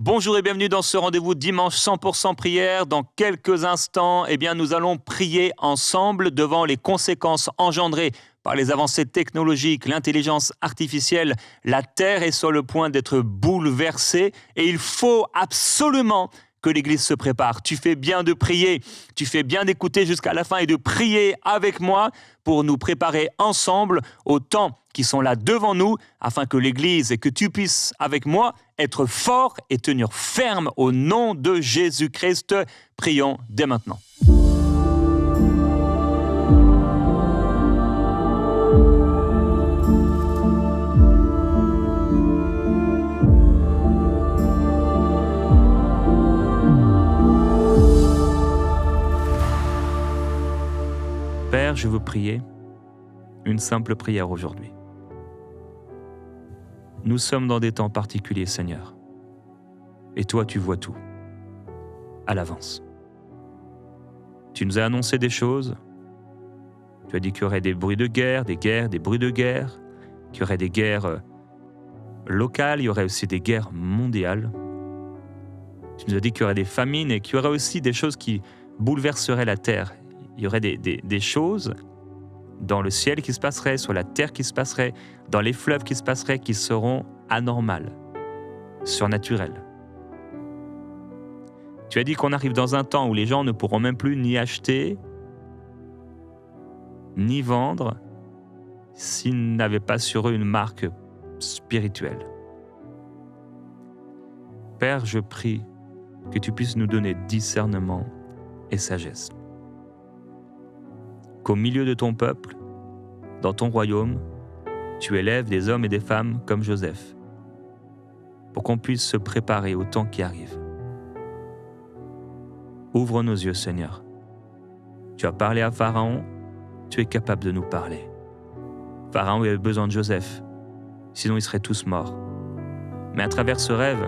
Bonjour et bienvenue dans ce rendez-vous dimanche 100% prière. Dans quelques instants, nous allons prier ensemble devant les conséquences engendrées par les avancées technologiques, l'intelligence artificielle. La Terre est sur le point d'être bouleversée et il faut absolument que l'Église se prépare. Tu fais bien de prier, tu fais bien d'écouter jusqu'à la fin et de prier avec moi pour nous préparer ensemble aux temps qui sont là devant nous, afin que l'Église et que tu puisses avec moi être fort et tenir ferme au nom de Jésus-Christ. Prions dès maintenant. Père, je veux prier une simple prière aujourd'hui. Nous sommes dans des temps particuliers, Seigneur. Et toi, tu vois tout, à l'avance. Tu nous as annoncé des choses. Tu as dit qu'il y aurait des bruits de guerre, des bruits de guerre, qu'il y aurait des guerres locales, il y aurait aussi des guerres mondiales. Tu nous as dit qu'il y aurait des famines et qu'il y aurait aussi des choses qui bouleverseraient la terre. Il y aurait des choses dans le ciel qui se passeraient, sur la terre qui se passeraient, dans les fleuves qui se passeraient, qui seront anormales, surnaturelles. Tu as dit qu'on arrive dans un temps où les gens ne pourront même plus ni acheter, ni vendre, s'ils n'avaient pas sur eux une marque spirituelle. Père, je prie que tu puisses nous donner discernement et sagesse. Qu'au milieu de ton peuple, dans ton royaume, tu élèves des hommes et des femmes comme Joseph, pour qu'on puisse se préparer au temps qui arrive. Ouvre nos yeux, Seigneur. Tu as parlé à Pharaon, tu es capable de nous parler. Pharaon avait besoin de Joseph, sinon ils seraient tous morts. Mais à travers ce rêve,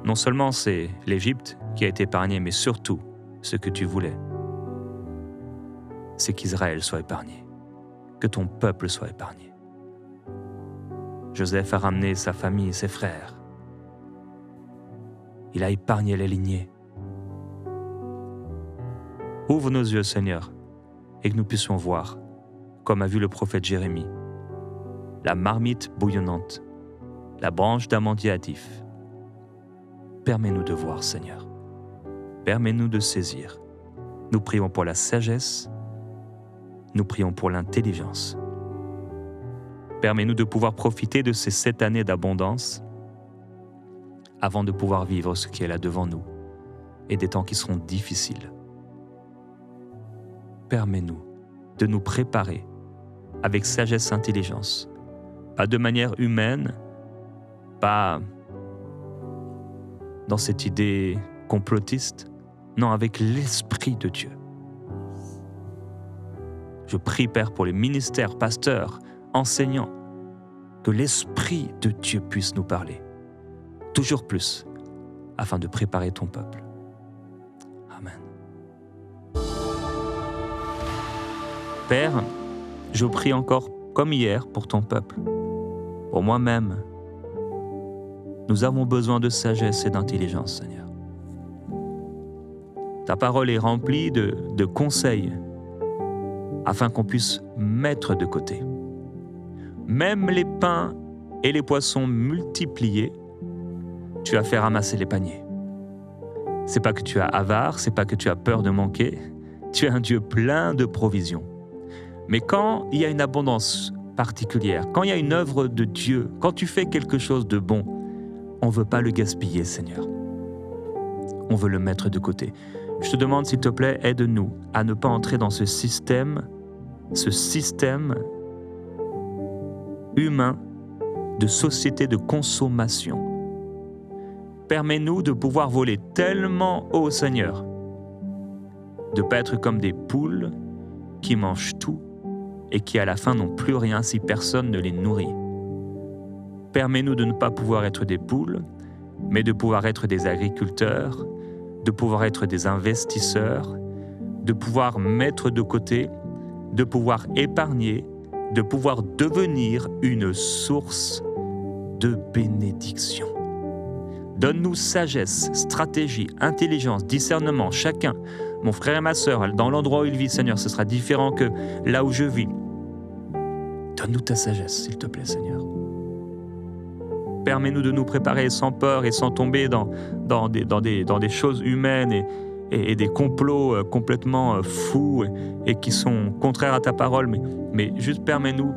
non seulement c'est l'Égypte qui a été épargnée, mais surtout ce que tu voulais, c'est qu'Israël soit épargné, que ton peuple soit épargné. Joseph a ramené sa famille et ses frères. Il a épargné les lignées. Ouvre nos yeux, Seigneur, et que nous puissions voir, comme a vu le prophète Jérémie, la marmite bouillonnante, la branche d'amandier hâtif. Permets-nous de voir, Seigneur. Permets-nous de saisir. Nous prions pour la sagesse. Nous prions pour l'intelligence. Permets-nous de pouvoir profiter de ces 7 années d'abondance avant de pouvoir vivre ce qui est là devant nous et des temps qui seront difficiles. Permets-nous de nous préparer avec sagesse et intelligence, pas de manière humaine, pas dans cette idée complotiste, non, avec l'Esprit de Dieu. Je prie, Père, pour les ministères, pasteurs, enseignants, que l'Esprit de Dieu puisse nous parler, toujours plus, afin de préparer ton peuple. Amen. Père, je prie encore comme hier pour ton peuple, pour moi-même. Nous avons besoin de sagesse et d'intelligence, Seigneur. Ta parole est remplie de conseils, afin qu'on puisse mettre de côté. Même les pains et les poissons multipliés, tu as fait ramasser les paniers. C'est pas que tu as avare, c'est pas que tu as peur de manquer, tu es un Dieu plein de provisions. Mais quand il y a une abondance particulière, quand il y a une œuvre de Dieu, quand tu fais quelque chose de bon, on ne veut pas le gaspiller, Seigneur. On veut le mettre de côté. Je te demande, s'il te plaît, aide-nous à ne pas entrer dans ce système humain de société de consommation. Permets-nous de pouvoir voler tellement haut, Seigneur, de ne pas être comme des poules qui mangent tout et qui à la fin n'ont plus rien si personne ne les nourrit. Permets-nous de ne pas pouvoir être des poules, mais de pouvoir être des agriculteurs, de pouvoir être des investisseurs, de pouvoir mettre de côté, de pouvoir épargner, de pouvoir devenir une source de bénédiction. Donne-nous sagesse, stratégie, intelligence, discernement, chacun. Mon frère et ma sœur, dans l'endroit où ils vivent, Seigneur, ce sera différent que là où je vis. Donne-nous ta sagesse, s'il te plaît, Seigneur. Permets-nous de nous préparer sans peur et sans tomber dans des choses humaines et des complots complètement fous et qui sont contraires à ta parole. Mais juste permets-nous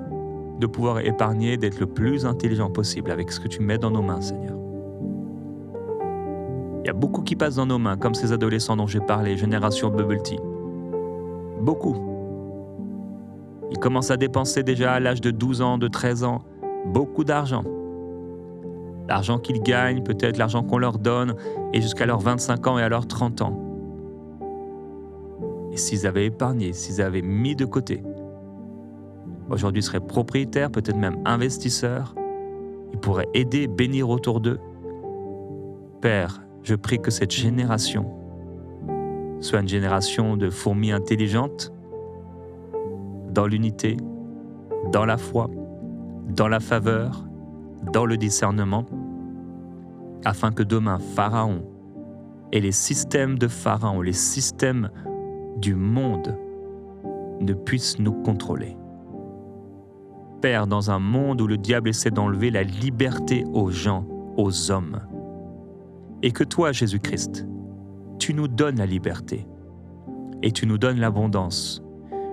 de pouvoir épargner, d'être le plus intelligent possible avec ce que tu mets dans nos mains, Seigneur. Il y a beaucoup qui passent dans nos mains, comme ces adolescents dont j'ai parlé, génération Bubble Tea. Beaucoup. Ils commencent à dépenser déjà à l'âge de 12 ans, de 13 ans, beaucoup d'argent. L'argent qu'ils gagnent, peut-être l'argent qu'on leur donne, et jusqu'à leurs 25 ans et à leurs 30 ans. Et s'ils avaient épargné, s'ils avaient mis de côté, aujourd'hui ils seraient propriétaires, peut-être même investisseurs, ils pourraient aider, bénir autour d'eux. Père, je prie que cette génération soit une génération de fourmis intelligentes, dans l'unité, dans la foi, dans la faveur, dans le discernement, afin que demain, Pharaon et les systèmes de Pharaon, les systèmes du monde ne puissent nous contrôler. Père, dans un monde où le diable essaie d'enlever la liberté aux gens, aux hommes, et que toi, Jésus-Christ, tu nous donnes la liberté et tu nous donnes l'abondance.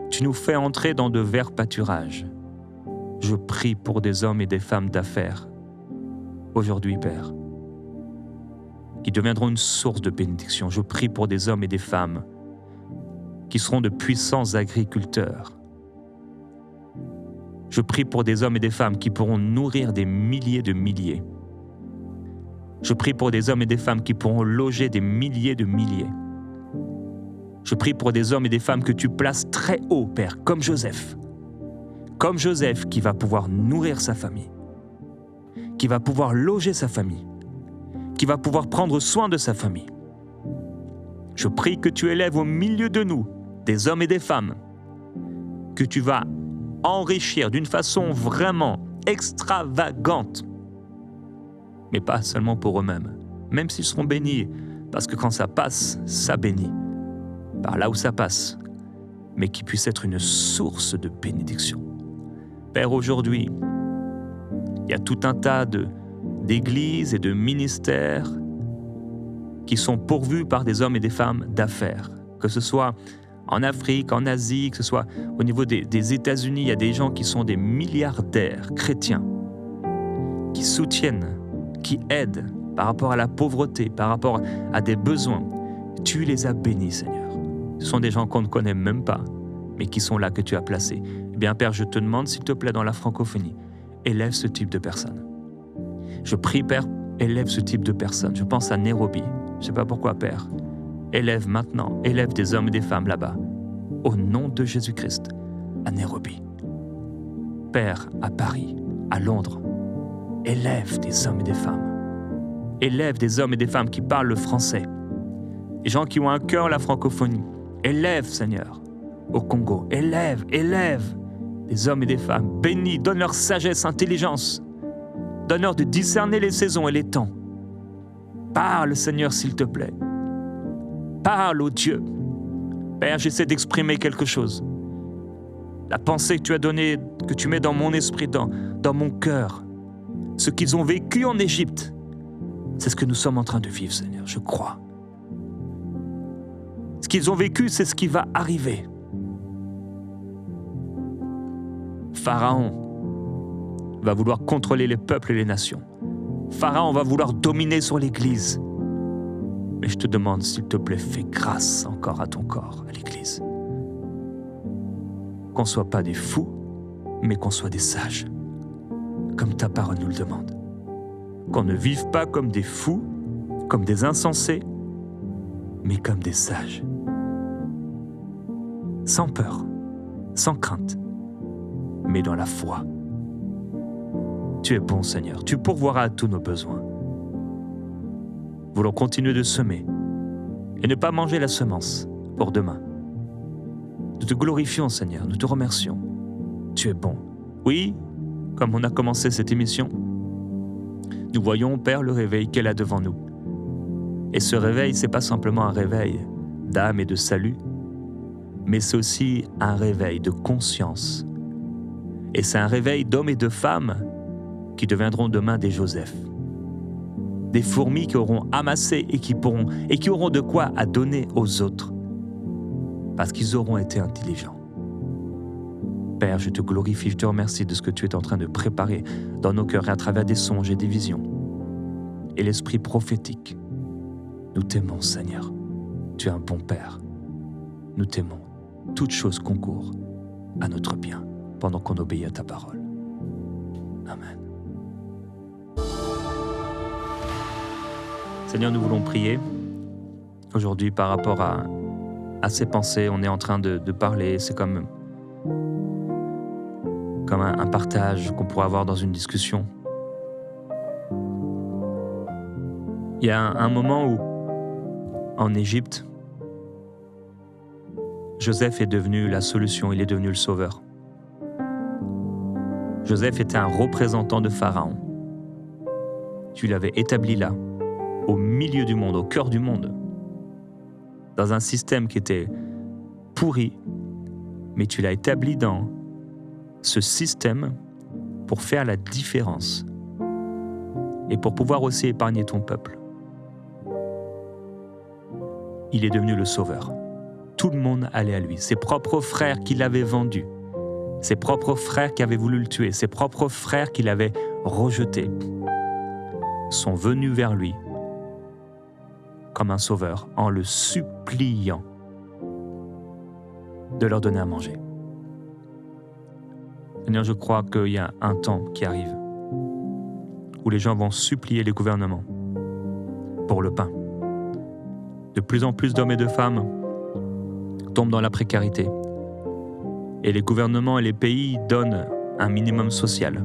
Tu nous fais entrer dans de verts pâturages. Je prie pour des hommes et des femmes d'affaires, aujourd'hui, Père, qui deviendront une source de bénédiction. Je prie pour des hommes et des femmes qui seront de puissants agriculteurs. Je prie pour des hommes et des femmes qui pourront nourrir des milliers de milliers. Je prie pour des hommes et des femmes qui pourront loger des milliers de milliers. Je prie pour des hommes et des femmes que tu places très haut, Père, comme Joseph. Comme Joseph qui va pouvoir nourrir sa famille, qui va pouvoir loger sa famille, qui va pouvoir prendre soin de sa famille. Je prie que tu élèves au milieu de nous des hommes et des femmes que tu vas enrichir d'une façon vraiment extravagante, mais pas seulement pour eux-mêmes, même s'ils seront bénis, parce que quand ça passe, ça bénit, par là où ça passe, mais qui puisse être une source de bénédiction. Père, aujourd'hui, il y a tout un tas d'églises et de ministères qui sont pourvus par des hommes et des femmes d'affaires, que ce soit en Afrique, en Asie, que ce soit au niveau des États-Unis, il y a des gens qui sont des milliardaires chrétiens, qui soutiennent, qui aident par rapport à la pauvreté, par rapport à des besoins. Tu les as bénis, Seigneur. Ce sont des gens qu'on ne connaît même pas, mais qui sont là, que tu as placés. Eh bien, Père, je te demande, s'il te plaît, dans la francophonie, élève ce type de personnes. Je prie, Père, élève ce type de personnes. Je pense à Nairobi. Je ne sais pas pourquoi, Père. Élève maintenant, élève des hommes et des femmes là-bas. Au nom de Jésus-Christ, à Nairobi. Père, à Paris, à Londres, élève des hommes et des femmes. Élève des hommes et des femmes qui parlent le français. Des gens qui ont un cœur la francophonie. Élève, Seigneur, au Congo. Élève des hommes et des femmes. Bénis, donne-leur sagesse, intelligence. Donne-leur de discerner les saisons et les temps. Parle, Seigneur, s'il te plaît. Parle, ô Dieu. Père, j'essaie d'exprimer quelque chose. La pensée que tu as donnée, que tu mets dans mon esprit, dans mon cœur. Ce qu'ils ont vécu en Égypte, c'est ce que nous sommes en train de vivre, Seigneur, je crois. Ce qu'ils ont vécu, c'est ce qui va arriver. Pharaon va vouloir contrôler les peuples et les nations. Pharaon va vouloir dominer sur l'Église. Mais je te demande, s'il te plaît, fais grâce encore à ton corps, à l'Église. Qu'on ne soit pas des fous, mais qu'on soit des sages, comme ta parole nous le demande. Qu'on ne vive pas comme des fous, comme des insensés, mais comme des sages. Sans peur, sans crainte, mais dans la foi. Tu es bon, Seigneur, tu pourvoiras à tous nos besoins. Voulons continuer de semer et ne pas manger la semence pour demain. Nous te glorifions, Seigneur, nous te remercions. Tu es bon. Oui, comme on a commencé cette émission, nous voyons, Père, le réveil qu'elle a devant nous. Et ce réveil, ce n'est pas simplement un réveil d'âme et de salut, mais c'est aussi un réveil de conscience. Et c'est un réveil d'hommes et de femmes qui deviendront demain des Joseph. Des fourmis qui auront amassé et qui auront de quoi à donner aux autres. Parce qu'ils auront été intelligents. Père, je te glorifie, je te remercie de ce que tu es en train de préparer dans nos cœurs à travers des songes et des visions. Et l'esprit prophétique. Nous t'aimons, Seigneur. Tu es un bon Père. Nous t'aimons. Toutes choses concourent à notre bien pendant qu'on obéit à ta parole. Amen. Seigneur, nous voulons prier aujourd'hui par rapport à ces pensées. On est en train de parler, c'est comme un partage qu'on pourrait avoir dans une discussion. Il y a un moment où, en Égypte, Joseph est devenu la solution, il est devenu le sauveur. Joseph était un représentant de Pharaon. Tu l'avais établi là, au milieu du monde, au cœur du monde, dans un système qui était pourri, mais tu l'as établi dans ce système pour faire la différence et pour pouvoir aussi épargner ton peuple. Il est devenu le sauveur. Tout le monde allait à lui. Ses propres frères qui l'avaient vendu, ses propres frères qui avaient voulu le tuer, ses propres frères qui l'avaient rejeté, sont venus vers lui comme un sauveur en le suppliant de leur donner à manger. Seigneur, je crois qu'il y a un temps qui arrive où les gens vont supplier les gouvernements pour le pain. De plus en plus d'hommes et de femmes tombent dans la précarité. Et les gouvernements et les pays donnent un minimum social.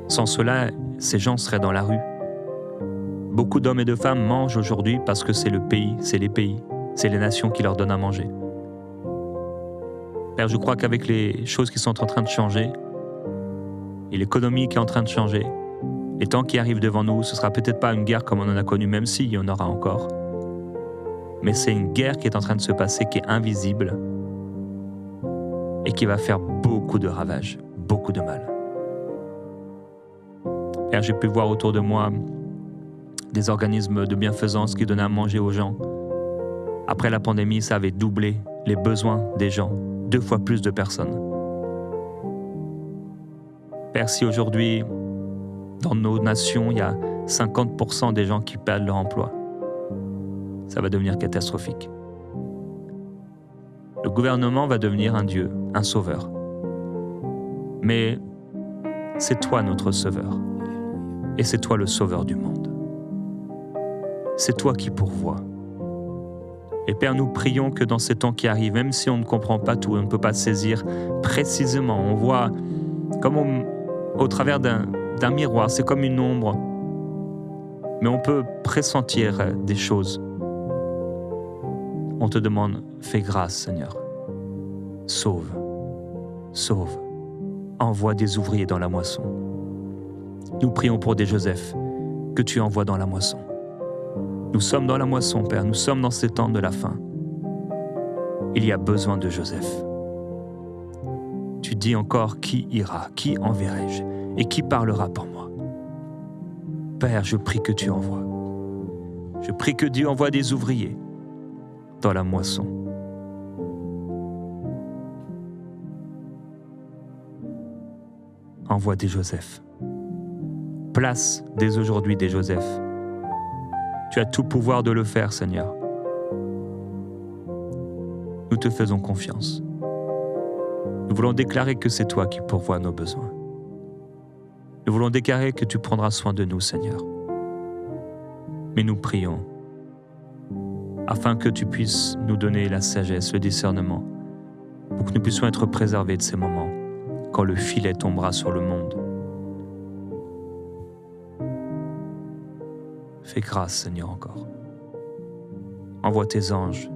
Sans cela, ces gens seraient dans la rue. Beaucoup d'hommes et de femmes mangent aujourd'hui parce que c'est le pays, c'est les pays, c'est les nations qui leur donnent à manger. Père, je crois qu'avec les choses qui sont en train de changer, et l'économie qui est en train de changer, les temps qui arrivent devant nous, ce ne sera peut-être pas une guerre comme on en a connu, même s'il y en aura encore. Mais c'est une guerre qui est en train de se passer, qui est invisible et qui va faire beaucoup de ravages, beaucoup de mal. Père, j'ai pu voir autour de moi des organismes de bienfaisance qui donnaient à manger aux gens. Après la pandémie, ça avait doublé les besoins des gens, 2 fois plus de personnes. Père, si aujourd'hui, dans nos nations, il y a 50% des gens qui perdent leur emploi, ça va devenir catastrophique. Le gouvernement va devenir un Dieu, un sauveur. Mais c'est toi notre sauveur. Et c'est toi le sauveur du monde. C'est toi qui pourvois. Et Père, nous prions que dans ces temps qui arrivent, même si on ne comprend pas tout, on ne peut pas saisir précisément, on voit comme au travers d'un miroir, c'est comme une ombre, mais on peut pressentir des choses. On te demande, fais grâce, Seigneur. Sauve, sauve. Envoie des ouvriers dans la moisson. Nous prions pour des Joseph que tu envoies dans la moisson. Nous sommes dans la moisson, Père, nous sommes dans ces temps de la fin. Il y a besoin de Joseph. Tu dis encore, qui ira, qui enverrai-je et qui parlera pour moi? Père, je prie que tu envoies. Je prie que Dieu envoie des ouvriers dans la moisson. Envoie des Joseph. Place dès aujourd'hui des Joseph. Tu as tout pouvoir de le faire, Seigneur. Nous te faisons confiance. Nous voulons déclarer que c'est toi qui pourvois nos besoins. Nous voulons déclarer que tu prendras soin de nous, Seigneur. Mais nous prions afin que tu puisses nous donner la sagesse, le discernement, pour que nous puissions être préservés de ces moments quand le filet tombera sur le monde. Fais grâce, Seigneur, encore. Envoie tes anges.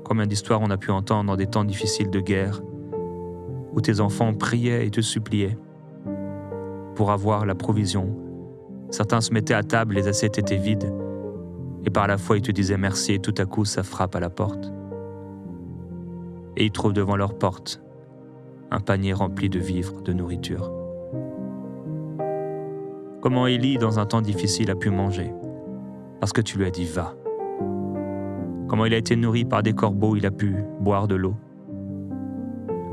Combien d'histoires on a pu entendre dans des temps difficiles de guerre, où tes enfants priaient et te suppliaient pour avoir la provision Certains se mettaient à table, les assiettes étaient vides. Et par la foi, ils te disaient merci et tout à coup, ça frappe à la porte. Et ils trouvent devant leur porte un panier rempli de vivres, de nourriture. Comment Élie, dans un temps difficile, a pu manger? Parce que tu lui as dit « va ». Comment il a été nourri par des corbeaux, il a pu boire de l'eau.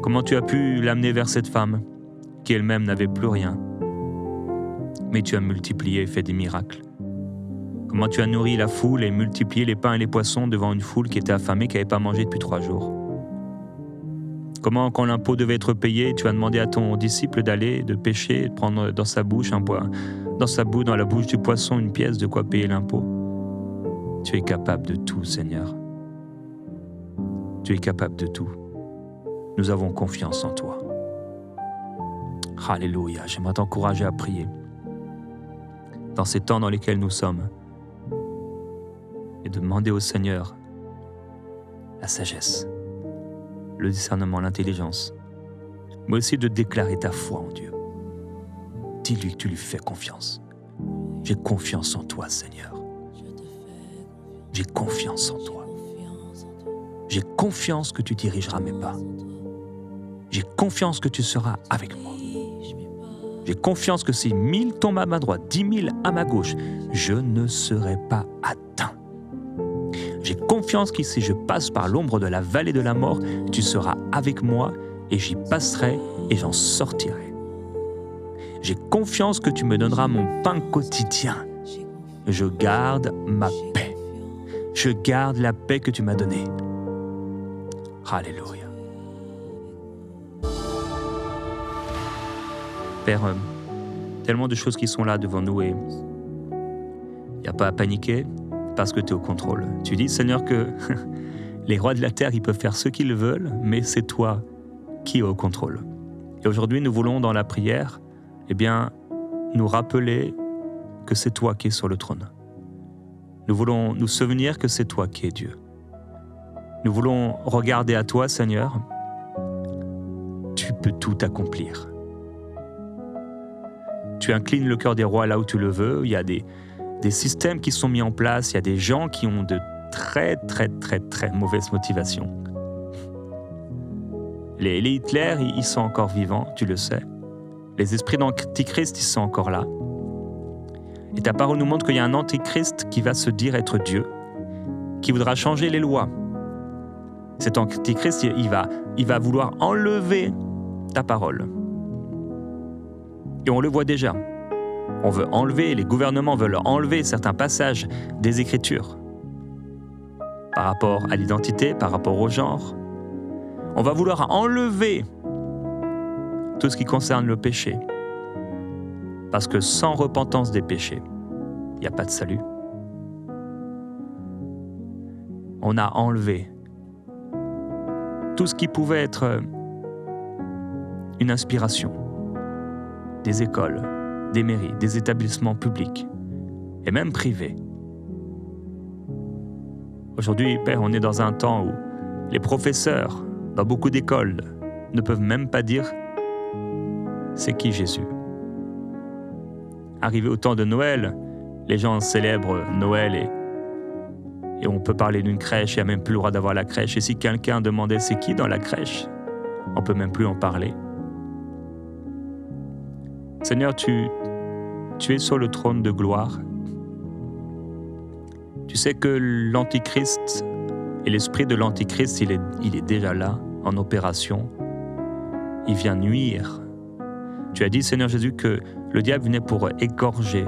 Comment tu as pu l'amener vers cette femme qui elle-même n'avait plus rien, mais tu as multiplié et fait des miracles. Comment tu as nourri la foule et multiplié les pains et les poissons devant une foule qui était affamée, qui n'avait pas mangé depuis 3 jours. Comment, quand l'impôt devait être payé, tu as demandé à ton disciple d'aller, de pêcher, de prendre dans sa bouche dans la bouche du poisson une pièce de quoi payer l'impôt. Tu es capable de tout, Seigneur. Tu es capable de tout. Nous avons confiance en toi. Alléluia, j'aimerais t'encourager à prier dans ces temps dans lesquels nous sommes et de demander au Seigneur la sagesse, le discernement, l'intelligence, mais aussi de déclarer ta foi en Dieu. Dis-lui que tu lui fais confiance. J'ai confiance en toi, Seigneur. J'ai confiance en toi. J'ai confiance que tu dirigeras mes pas. J'ai confiance que tu seras avec moi. J'ai confiance que si 1000 tombent à ma droite, 10 000 à ma gauche, je ne serai pas atteint. J'ai confiance que si je passe par l'ombre de la vallée de la mort, tu seras avec moi et j'y passerai et j'en sortirai. J'ai confiance que tu me donneras mon pain quotidien. Je garde ma paix. Je garde la paix que tu m'as donnée. Alléluia. Père, tellement de choses qui sont là devant nous et il n'y a pas à paniquer parce que tu es au contrôle. Tu dis, Seigneur, que les rois de la terre, ils peuvent faire ce qu'ils veulent, mais c'est toi qui es au contrôle. Et aujourd'hui, nous voulons, dans la prière, nous rappeler que c'est toi qui es sur le trône. Nous voulons nous souvenir que c'est toi qui es Dieu. Nous voulons regarder à toi, Seigneur. Tu peux tout accomplir. Tu inclines le cœur des rois là où tu le veux. Il y a des systèmes qui sont mis en place. Il y a des gens qui ont de très, très, très, très mauvaises motivations. Les Hitler, ils sont encore vivants, tu le sais. Les esprits d'antichrist, ils sont encore là. Et ta parole nous montre qu'il y a un antichrist qui va se dire être Dieu, qui voudra changer les lois. Cet antichrist, il va vouloir enlever ta parole. Et on le voit déjà. On veut enlever, les gouvernements veulent enlever certains passages des Écritures par rapport à l'identité, par rapport au genre. On va vouloir enlever tout ce qui concerne le péché. Parce que sans repentance des péchés, il n'y a pas de salut. On a enlevé tout ce qui pouvait être une inspiration des écoles, des mairies, des établissements publics et même privés. Aujourd'hui, Père, on est dans un temps où les professeurs dans beaucoup d'écoles ne peuvent même pas dire « c'est qui Jésus ?» Arrivé au temps de Noël, les gens célèbrent Noël et on peut parler d'une crèche, il n'y a même plus le droit d'avoir la crèche. Et si quelqu'un demandait c'est qui dans la crèche, on ne peut même plus en parler. Seigneur, tu es sur le trône de gloire. Tu sais que l'Antichrist et l'esprit de l'Antichrist, il est déjà là, en opération. Il vient nuire. Tu as dit, Seigneur Jésus, que le diable venait pour égorger,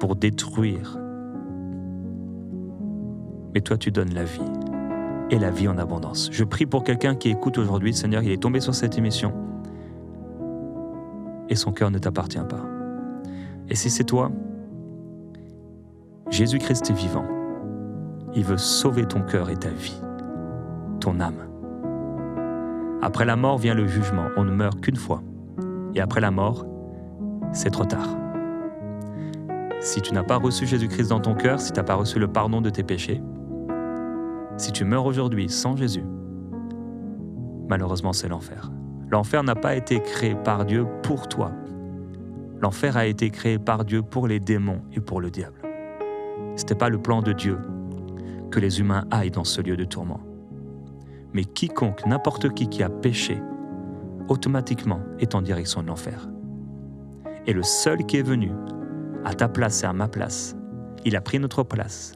pour détruire. Mais toi, tu donnes la vie, et la vie en abondance. Je prie pour quelqu'un qui écoute aujourd'hui, Seigneur, il est tombé sur cette émission, et son cœur ne t'appartient pas. Et si c'est toi, Jésus-Christ est vivant. Il veut sauver ton cœur et ta vie, ton âme. Après la mort vient le jugement. On ne meurt qu'une fois. Et après la mort, c'est trop tard. Si tu n'as pas reçu Jésus-Christ dans ton cœur, si tu n'as pas reçu le pardon de tes péchés, si tu meurs aujourd'hui sans Jésus, malheureusement c'est l'enfer. L'enfer n'a pas été créé par Dieu pour toi. L'enfer a été créé par Dieu pour les démons et pour le diable. Ce n'était pas le plan de Dieu que les humains aillent dans ce lieu de tourment. Mais quiconque, n'importe qui a péché, automatiquement est en direction de l'enfer. Et le seul qui est venu à ta place et à ma place, il a pris notre place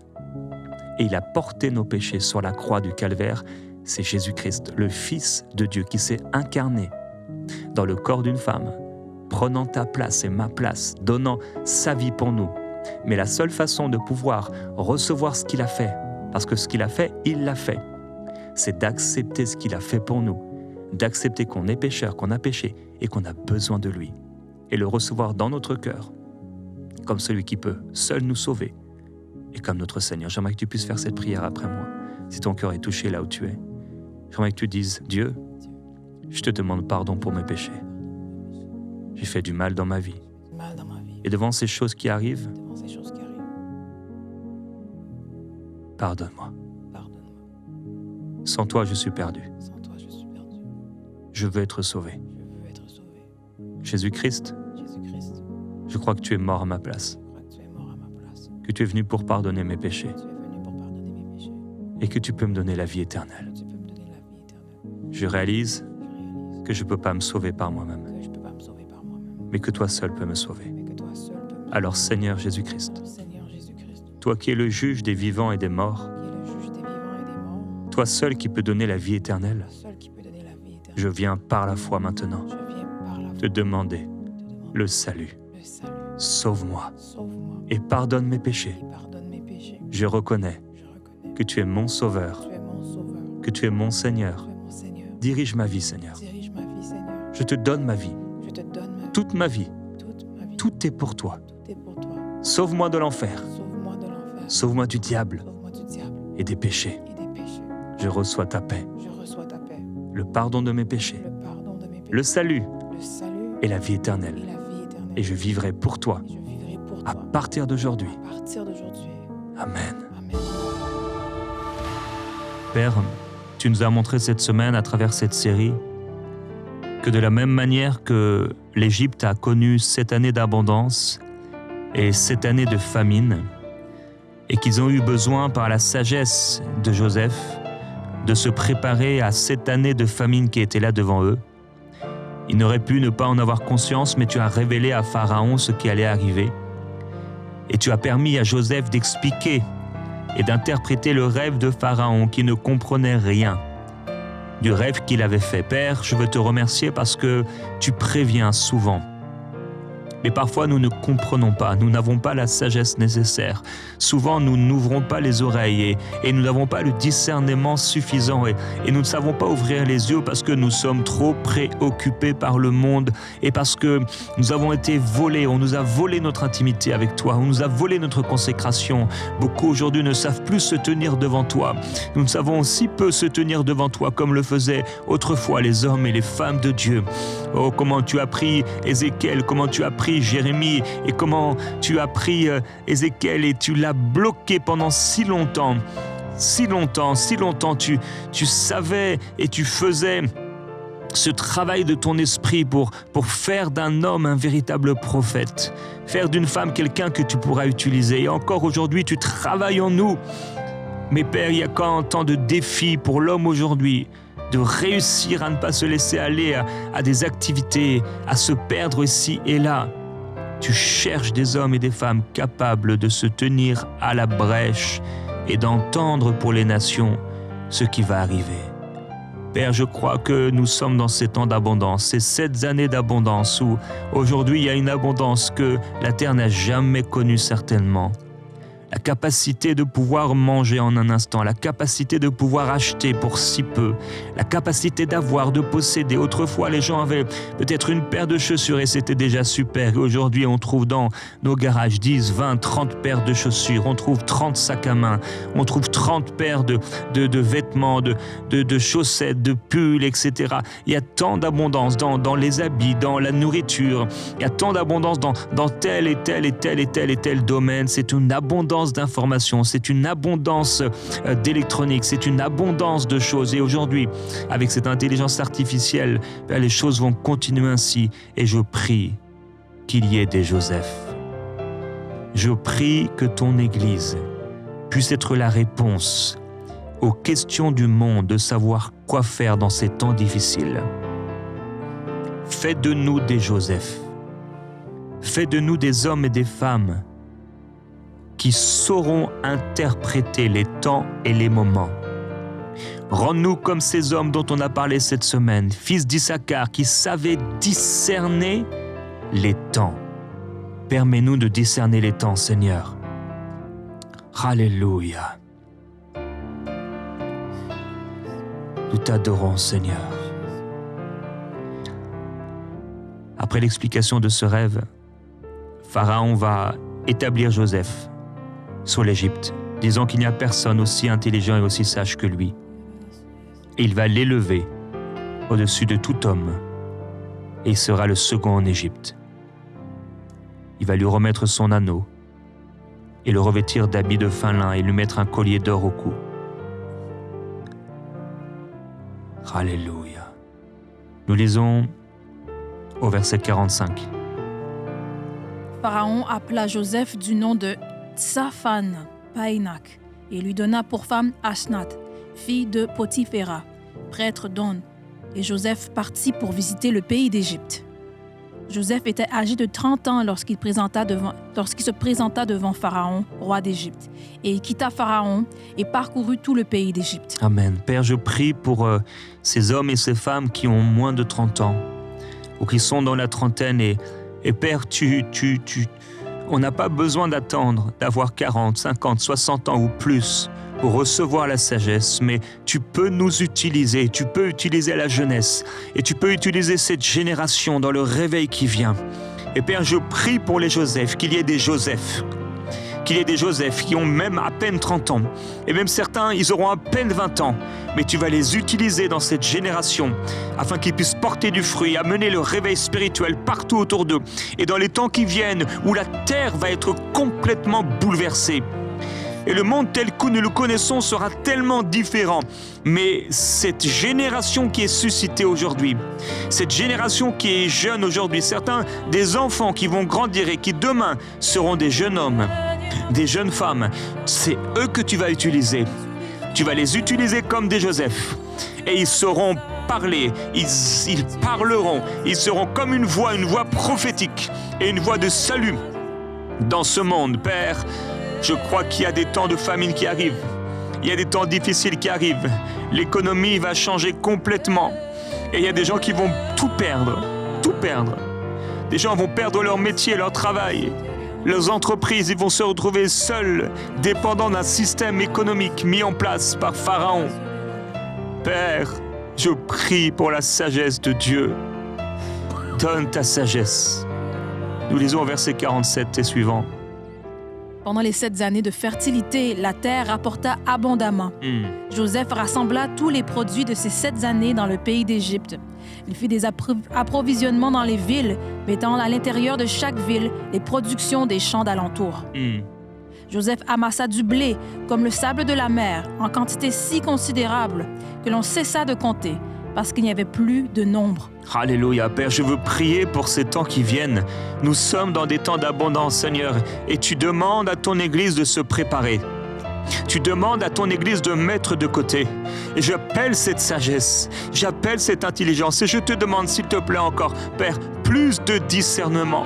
et il a porté nos péchés sur la croix du calvaire. C'est Jésus-Christ, le Fils de Dieu, qui s'est incarné dans le corps d'une femme, prenant ta place et ma place, donnant sa vie pour nous. Mais la seule façon de pouvoir recevoir ce qu'il a fait, parce que ce qu'il a fait, il l'a fait, c'est d'accepter ce qu'il a fait pour nous, d'accepter qu'on est pécheur, qu'on a péché et qu'on a besoin de lui, et le recevoir dans notre cœur, comme celui qui peut seul nous sauver, et comme notre Seigneur. J'aimerais que tu puisses faire cette prière après moi, si ton cœur est touché là où tu es. J'aimerais que tu dises, Dieu, je te demande pardon pour mes péchés. J'ai fait du mal dans ma vie. Et devant ces choses qui arrivent, pardonne-moi. Sans toi, je suis perdu. Je veux être sauvé. Jésus-Christ, je crois que tu es mort à ma place. Que tu es venu pour pardonner mes péchés. Et que tu peux me donner la vie éternelle. Je réalise que je ne peux pas me sauver par moi-même, mais que toi seul peux me sauver. Alors Seigneur Jésus-Christ, toi qui es le juge des vivants et des morts, toi seul qui peux donner la vie éternelle, je viens par la foi maintenant te demander le salut. Sauve-moi et pardonne mes péchés. Je reconnais que tu es mon Sauveur, que tu es mon Seigneur. Dirige ma vie, Seigneur. Je te donne ma vie, toute ma vie. Tout est pour toi. Sauve-moi de l'enfer. Sauve-moi du diable et des péchés. Je reçois ta paix, le pardon de mes péchés, le salut et la vie éternelle. Et je vivrai pour toi à partir d'aujourd'hui. Amen. Père, tu nous as montré cette semaine à travers cette série que de la même manière que l'Égypte a connu 7 années d'abondance et 7 années de famine, et qu'ils ont eu besoin par la sagesse de Joseph de se préparer à 7 années de famine qui étaient là devant eux, ils n'auraient pu ne pas en avoir conscience, mais tu as révélé à Pharaon ce qui allait arriver. Et tu as permis à Joseph d'expliquer et d'interpréter le rêve de Pharaon qui ne comprenait rien du rêve qu'il avait fait. Père, je veux te remercier parce que tu préviens souvent. Mais parfois, nous ne comprenons pas, nous n'avons pas la sagesse nécessaire. Souvent, nous n'ouvrons pas les oreilles et nous n'avons pas le discernement suffisant et nous ne savons pas ouvrir les yeux parce que nous sommes trop préoccupés par le monde et parce que nous avons été volés, on nous a volé notre intimité avec toi, on nous a volé notre consécration. Beaucoup aujourd'hui ne savent plus se tenir devant toi. Nous savons si peu se tenir devant toi comme le faisaient autrefois les hommes et les femmes de Dieu. Oh, comment tu as pris Ézéchiel, comment tu as pris Jérémie et comment tu as pris Ézéchiel et tu l'as bloqué pendant si longtemps, tu savais et tu faisais ce travail de ton esprit pour faire d'un homme un véritable prophète, faire d'une femme quelqu'un que tu pourras utiliser. Et encore aujourd'hui, tu travailles en nous. Mais Père, il y a quand tant de défis pour l'homme aujourd'hui, de réussir à ne pas se laisser aller à des activités, à se perdre ici et là. Tu cherches des hommes et des femmes capables de se tenir à la brèche et d'entendre pour les nations ce qui va arriver. Père, je crois que nous sommes dans ces temps d'abondance, ces 7 années d'abondance où aujourd'hui il y a une abondance que la terre n'a jamais connue certainement. La capacité de pouvoir manger en un instant, la capacité de pouvoir acheter pour si peu, la capacité d'avoir, de posséder. Autrefois, les gens avaient peut-être une paire de chaussures et c'était déjà super. Et aujourd'hui, on trouve dans nos garages 10, 20, 30 paires de chaussures. On trouve 30 sacs à main. On trouve 30 paires de vêtements, de chaussettes, de pulls, etc. Il y a tant d'abondance dans les habits, dans la nourriture. Il y a tant d'abondance dans tel et tel domaine. C'est une abondance d'informations, c'est une abondance d'électronique, c'est une abondance de choses. Et aujourd'hui, avec cette intelligence artificielle, les choses vont continuer ainsi. Et je prie qu'il y ait des Joseph. Je prie que ton Église puisse être la réponse aux questions du monde de savoir quoi faire dans ces temps difficiles. Fais de nous des Joseph. Fais de nous des hommes et des femmes qui sauront interpréter les temps et les moments. Rends-nous comme ces hommes dont on a parlé cette semaine, fils d'Issachar, qui savaient discerner les temps. Permets-nous de discerner les temps, Seigneur. Alléluia. Nous t'adorons, Seigneur. Après l'explication de ce rêve, Pharaon va établir Joseph sur l'Égypte, disant qu'il n'y a personne aussi intelligent et aussi sage que lui. Et il va l'élever au-dessus de tout homme, et il sera le second en Égypte. Il va lui remettre son anneau, et le revêtir d'habits de fin lin, et lui mettre un collier d'or au cou. Alléluia. Nous lisons au verset 45. Pharaon appela Joseph du nom de Tsaphan Paénac et lui donna pour femme Asnath, fille de Potiphéra, prêtre d'On. Et Joseph partit pour visiter le pays d'Égypte. Joseph était âgé de 30 ans lorsqu'il se présenta devant Pharaon, roi d'Égypte. Et il quitta Pharaon et parcourut tout le pays d'Égypte. Amen. Père, je prie pour ces hommes et ces femmes qui ont moins de 30 ans ou qui sont dans la trentaine. Et Père, on n'a pas besoin d'attendre d'avoir 40, 50, 60 ans ou plus pour recevoir la sagesse, mais tu peux nous utiliser, tu peux utiliser la jeunesse et tu peux utiliser cette génération dans le réveil qui vient. Et Père, je prie pour les Joseph, qu'il y ait des Joseph qui ont même à peine 30 ans. Et même certains, ils auront à peine 20 ans. Mais tu vas les utiliser dans cette génération afin qu'ils puissent porter du fruit, amener le réveil spirituel partout autour d'eux. Et dans les temps qui viennent, où la terre va être complètement bouleversée. Et le monde tel que nous le connaissons sera tellement différent. Mais cette génération qui est suscitée aujourd'hui, cette génération qui est jeune aujourd'hui, certains des enfants qui vont grandir et qui demain seront des jeunes hommes, des jeunes femmes, c'est eux que tu vas utiliser. Tu vas les utiliser comme des Joseph. Et ils sauront parler, ils parleront, ils seront comme une voix prophétique et une voix de salut dans ce monde. Père, je crois qu'il y a des temps de famine qui arrivent. Il y a des temps difficiles qui arrivent. L'économie va changer complètement. Et il y a des gens qui vont tout perdre. Tout perdre. Des gens vont perdre leur métier, leur travail. Leurs entreprises, ils vont se retrouver seuls, dépendants d'un système économique mis en place par Pharaon. Père, je prie pour la sagesse de Dieu. Donne ta sagesse. Nous lisons au verset 47 et suivant. Pendant les 7 années de fertilité, la terre rapporta abondamment. Joseph rassembla tous les produits de ces 7 années dans le pays d'Égypte. Il fit des approvisionnements dans les villes, mettant à l'intérieur de chaque ville les productions des champs d'alentour. Joseph amassa du blé, comme le sable de la mer, en quantité si considérable que l'on cessa de compter, parce qu'il n'y avait plus de nombre. Alléluia, Père, je veux prier pour ces temps qui viennent. Nous sommes dans des temps d'abondance, Seigneur, et tu demandes à ton Église de se préparer. Tu demandes à ton Église de mettre de côté. Et j'appelle cette sagesse, j'appelle cette intelligence, et je te demande, s'il te plaît encore, Père, plus de discernement.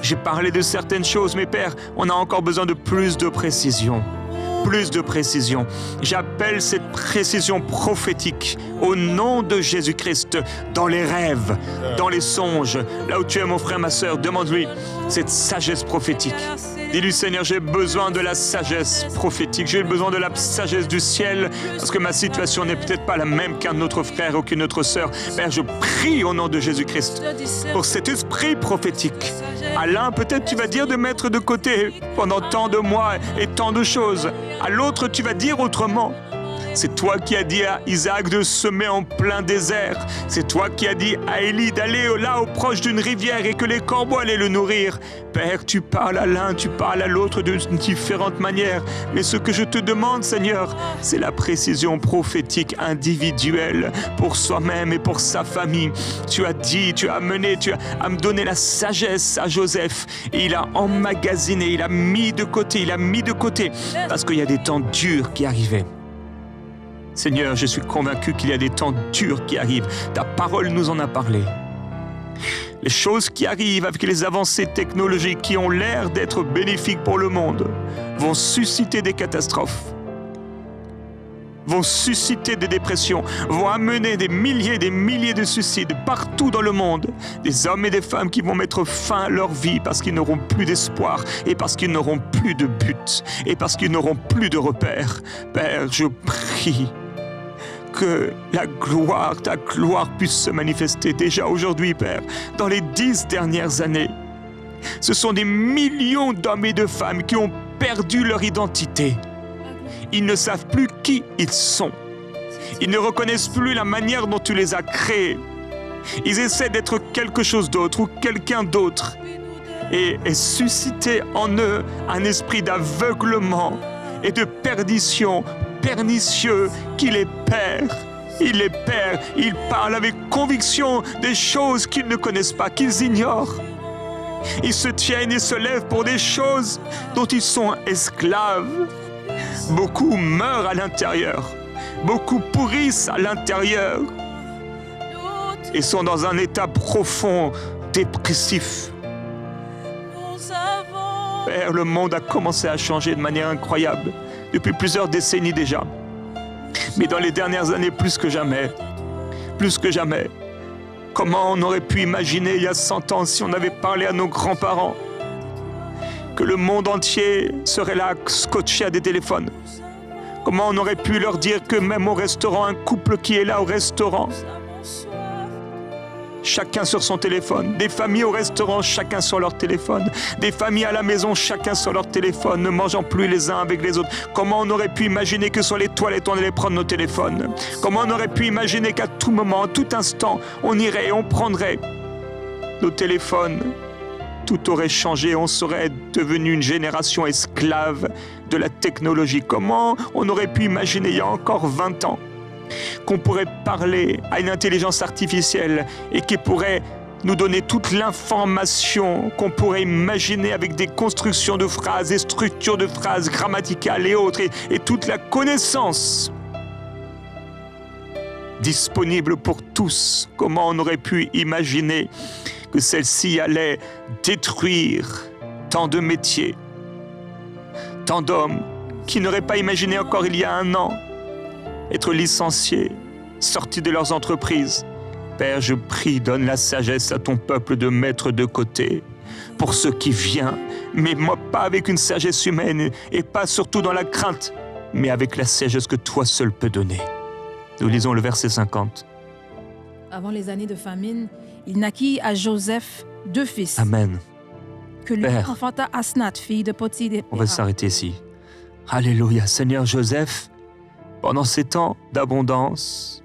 J'ai parlé de certaines choses, mais Père, on a encore besoin de plus de précision. Plus de précision. J'appelle cette précision prophétique au nom de Jésus-Christ dans les rêves, dans les songes. Là où tu es, mon frère, ma sœur, demande-lui cette sagesse prophétique. Dis-lui, Seigneur, j'ai besoin de la sagesse prophétique. J'ai besoin de la sagesse du ciel parce que ma situation n'est peut-être pas la même qu'un autre frère ou qu'une autre sœur. Père, je prie au nom de Jésus-Christ pour cet esprit prophétique. À l'un, peut-être tu vas dire de mettre de côté pendant tant de mois et tant de choses. À l'autre, tu vas dire autrement. C'est toi qui as dit à Isaac de semer en plein désert. C'est toi qui as dit à Élie d'aller là au proche d'une rivière et que les corbeaux allaient le nourrir. Père, tu parles à l'un, tu parles à l'autre de différentes manières. Mais ce que je te demande, Seigneur, c'est la précision prophétique individuelle pour soi-même et pour sa famille. Tu as dit, tu as amené, tu as donné la sagesse à Joseph. Et il a emmagasiné, il a mis de côté, parce qu'il y a des temps durs qui arrivaient. Seigneur, je suis convaincu qu'il y a des temps durs qui arrivent. Ta parole nous en a parlé. Les choses qui arrivent avec les avancées technologiques qui ont l'air d'être bénéfiques pour le monde vont susciter des catastrophes, vont susciter des dépressions, vont amener des milliers de suicides partout dans le monde. Des hommes et des femmes qui vont mettre fin à leur vie parce qu'ils n'auront plus d'espoir et parce qu'ils n'auront plus de but et parce qu'ils n'auront plus de repères. Père, je prie que ta gloire puisse se manifester déjà aujourd'hui, Père, dans les 10 dernières années. Ce sont des millions d'hommes et de femmes qui ont perdu leur identité. Ils ne savent plus qui ils sont. Ils ne reconnaissent plus la manière dont tu les as créés. Ils essaient d'être quelque chose d'autre ou quelqu'un d'autre et susciter en eux un esprit d'aveuglement et de perdition pernicieux qui les perd. Il les perd. Ils parlent avec conviction des choses qu'ils ne connaissent pas, qu'ils ignorent. Ils se tiennent et se lèvent pour des choses dont ils sont esclaves. Beaucoup meurent à l'intérieur. Beaucoup pourrissent à l'intérieur et sont dans un état profond, dépressif. Père, le monde a commencé à changer de manière incroyable depuis plusieurs décennies déjà. Mais dans les dernières années, plus que jamais, comment on aurait pu imaginer il y a 100 ans, si on avait parlé à nos grands-parents, que le monde entier serait là, scotché à des téléphones? Comment on aurait pu leur dire que même au restaurant, un couple qui est là au restaurant, chacun sur son téléphone, des familles au restaurant, chacun sur leur téléphone, des familles à la maison, chacun sur leur téléphone, ne mangeant plus les uns avec les autres. Comment on aurait pu imaginer que sur les toilettes, on allait prendre nos téléphones? Comment on aurait pu imaginer qu'à tout moment, à tout instant, on irait et on prendrait nos téléphones? Tout aurait changé, on serait devenu une génération esclave de la technologie. Comment on aurait pu imaginer il y a encore 20 ans qu'on pourrait parler à une intelligence artificielle et qui pourrait nous donner toute l'information qu'on pourrait imaginer avec des constructions de phrases, des structures de phrases grammaticales et autres, et toute la connaissance disponible pour tous? Comment on aurait pu imaginer que celle-ci allait détruire tant de métiers, tant d'hommes qui n'auraient pas imaginé encore il y a 1 an être licenciés, sortis de leurs entreprises? Père, je prie, donne la sagesse à ton peuple de mettre de côté pour ce qui vient, mais moi pas avec une sagesse humaine et pas surtout dans la crainte, mais avec la sagesse que toi seul peux donner. Nous lisons le verset 50. Avant les années de famine, il naquit à Joseph 2 fils. Amen. Que lui enfanta Asnath, fille de Potiphar. On va s'arrêter ici. Alléluia. Seigneur, Joseph, pendant ces temps d'abondance,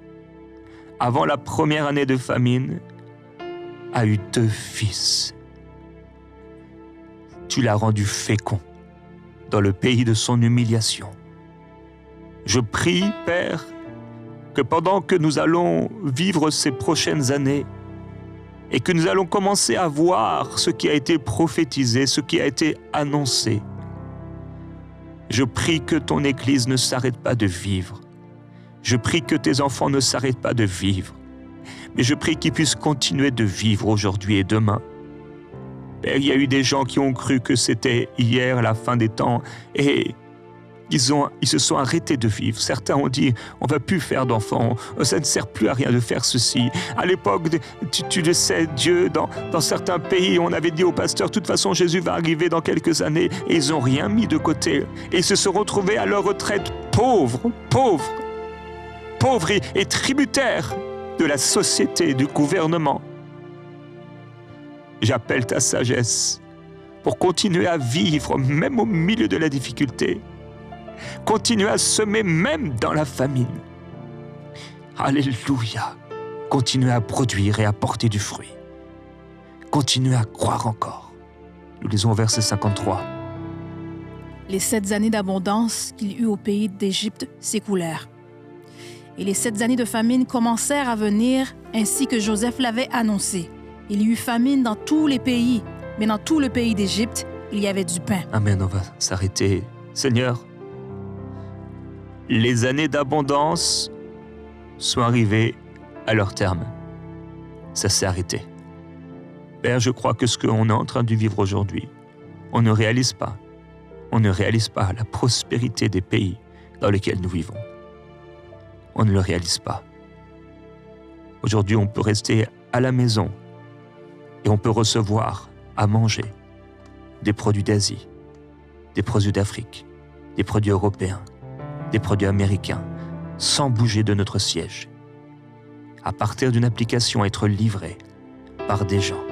avant la première année de famine, a eu 2 fils. Tu l'as rendu fécond dans le pays de son humiliation. Je prie, Père, que pendant que nous allons vivre ces prochaines années et que nous allons commencer à voir ce qui a été prophétisé, ce qui a été annoncé, je prie que ton Église ne s'arrête pas de vivre. Je prie que tes enfants ne s'arrêtent pas de vivre. Mais je prie qu'ils puissent continuer de vivre aujourd'hui et demain. Père, il y a eu des gens qui ont cru que c'était hier, la fin des temps, et ils se sont arrêtés de vivre. Certains ont dit, on ne va plus faire d'enfants, ça ne sert plus à rien de faire ceci. À l'époque, tu le sais, Dieu, dans certains pays, on avait dit aux pasteurs, de toute façon, Jésus va arriver dans quelques années, et ils n'ont rien mis de côté. Et ils se sont retrouvés à leur retraite pauvres et tributaires de la société, du gouvernement. J'appelle ta sagesse pour continuer à vivre, même au milieu de la difficulté. Continuez à semer même dans la famine. Alléluia. Continuez à produire et à porter du fruit. Continuez à croire encore. Nous lisons au verset 53. Les 7 années d'abondance qu'il eut au pays d'Égypte s'écoulèrent. Et les 7 années de famine commencèrent à venir, ainsi que Joseph l'avait annoncé. Il y eut famine dans tous les pays, mais dans tout le pays d'Égypte, il y avait du pain. Amen, on va s'arrêter. Seigneur, les années d'abondance sont arrivées à leur terme. Ça s'est arrêté. Père, je crois que ce qu'on est en train de vivre aujourd'hui, on ne réalise pas. On ne réalise pas la prospérité des pays dans lesquels nous vivons. On ne le réalise pas. Aujourd'hui, on peut rester à la maison et on peut recevoir à manger des produits d'Asie, des produits d'Afrique, des produits européens, des produits américains, sans bouger de notre siège, à partir d'une application, être livré par des gens,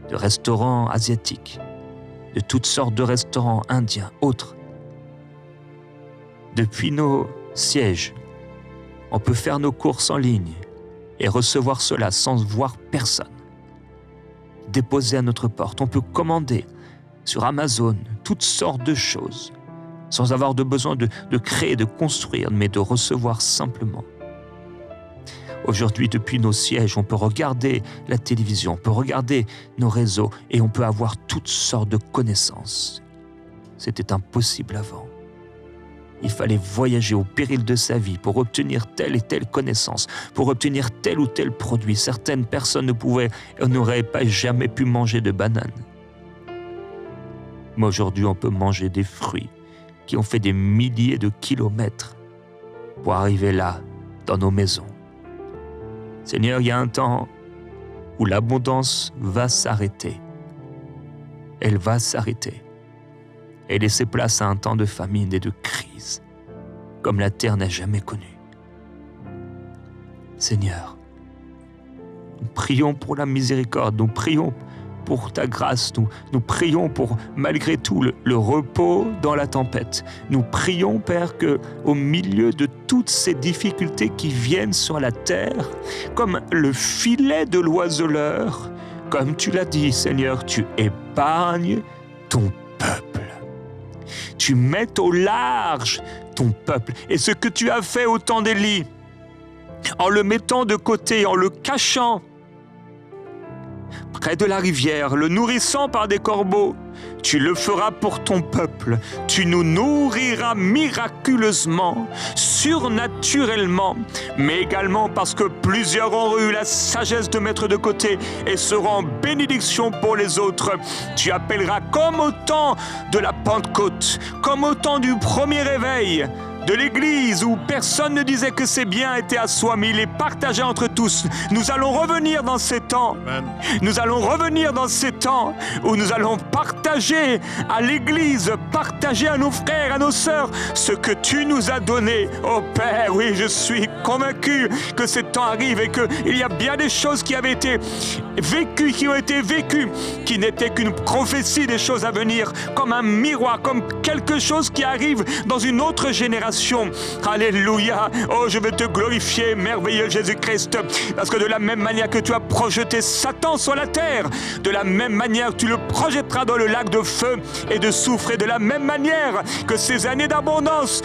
de restaurants asiatiques, de toutes sortes de restaurants indiens, autres. Depuis nos sièges, on peut faire nos courses en ligne et recevoir cela sans voir personne. Déposer à notre porte, on peut commander sur Amazon toutes sortes de choses, sans avoir de besoin de créer, de construire, mais de recevoir simplement. Aujourd'hui, depuis nos sièges, on peut regarder la télévision, on peut regarder nos réseaux et on peut avoir toutes sortes de connaissances. C'était impossible avant. Il fallait voyager au péril de sa vie pour obtenir telle et telle connaissance, pour obtenir tel ou tel produit. Certaines personnes n'auraient pas jamais pu manger de bananes. Mais aujourd'hui, on peut manger des fruits qui ont fait des milliers de kilomètres pour arriver là, dans nos maisons. Seigneur, il y a un temps où l'abondance va s'arrêter. Elle va s'arrêter et laisser place à un temps de famine et de crise, comme la terre n'a jamais connu. Seigneur, nous prions pour la miséricorde, nous prions pour ta grâce, nous prions pour, malgré tout, le repos dans la tempête. Nous prions, Père, que au milieu de toutes ces difficultés qui viennent sur la terre, comme le filet de l'oiseleur, comme tu l'as dit, Seigneur, tu épargnes ton peuple. Tu mets au large ton peuple. Et ce que tu as fait au temps d'Élie, en le mettant de côté, en le cachant près de la rivière, le nourrissant par des corbeaux, tu le feras pour ton peuple. Tu nous nourriras miraculeusement, surnaturellement, mais également parce que plusieurs auront eu la sagesse de mettre de côté et seront en bénédiction pour les autres. Tu appelleras comme au temps de la Pentecôte, comme au temps du premier réveil de l'Église où personne ne disait que ses biens étaient à soi, mais il les partageait entre tous. Nous allons revenir dans ces temps. Amen. Nous allons revenir dans ces temps où nous allons partager à l'Église, partager à nos frères, à nos sœurs, ce que tu nous as donné. Oh Père, oui, je suis convaincu que ces temps arrivent et qu'il y a bien des choses qui avaient été vécues, qui ont été vécues, qui n'étaient qu'une prophétie des choses à venir, comme un miroir, comme quelque chose qui arrive dans une autre génération. Alléluia. Oh, je veux te glorifier, merveilleux Jésus-Christ, parce que de la même manière que tu as projeté Satan sur la terre, de la même manière tu le projetteras dans le lac de feu et de soufre, et de la même manière que ces années d'abondance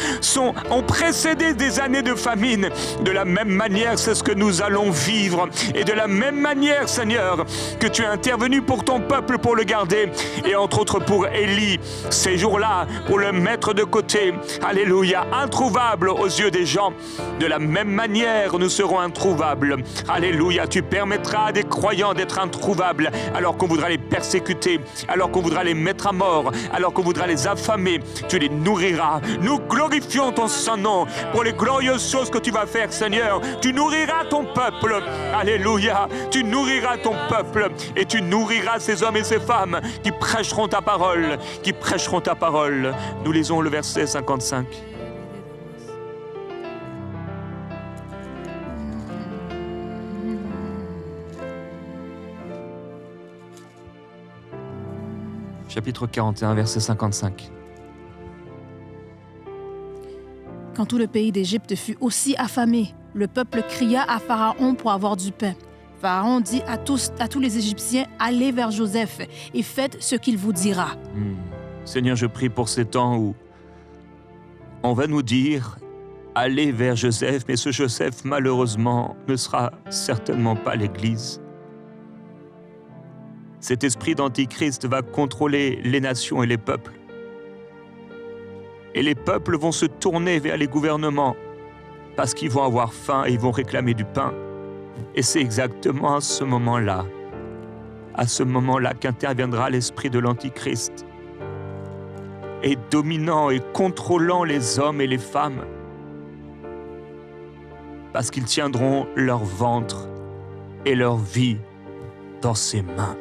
ont précédé des années de famine, de la même manière c'est ce que nous allons vivre, et de la même manière, Seigneur, que tu es intervenu pour ton peuple pour le garder, et entre autres pour Élie, ces jours-là, pour le mettre de côté. Alléluia. Introuvable aux yeux des gens. De la même manière, nous serons introuvables. Alléluia. Tu permettras à des croyants d'être introuvables alors qu'on voudra les persécuter, alors qu'on voudra les mettre à mort, alors qu'on voudra les affamer. Tu les nourriras. Nous glorifions ton saint nom pour les glorieuses choses que tu vas faire, Seigneur. Tu nourriras ton peuple. Alléluia. Tu nourriras ton peuple et tu nourriras ces hommes et ces femmes qui prêcheront ta parole, qui prêcheront ta parole. Nous lisons le verset 55. Chapitre 41, verset 55. Quand tout le pays d'Égypte fut aussi affamé, le peuple cria à Pharaon pour avoir du pain. Pharaon dit à tous les Égyptiens, allez vers Joseph et faites ce qu'il vous dira. Seigneur, je prie pour ces temps où on va nous dire, allez vers Joseph, mais ce Joseph, malheureusement, ne sera certainement pas l'Église. Cet esprit d'Antichrist va contrôler les nations et les peuples. Et les peuples vont se tourner vers les gouvernements parce qu'ils vont avoir faim et ils vont réclamer du pain. Et c'est exactement à ce moment-là qu'interviendra l'esprit de l'Antichrist. Et dominant et contrôlant les hommes et les femmes. Parce qu'ils tiendront leur ventre et leur vie dans ses mains.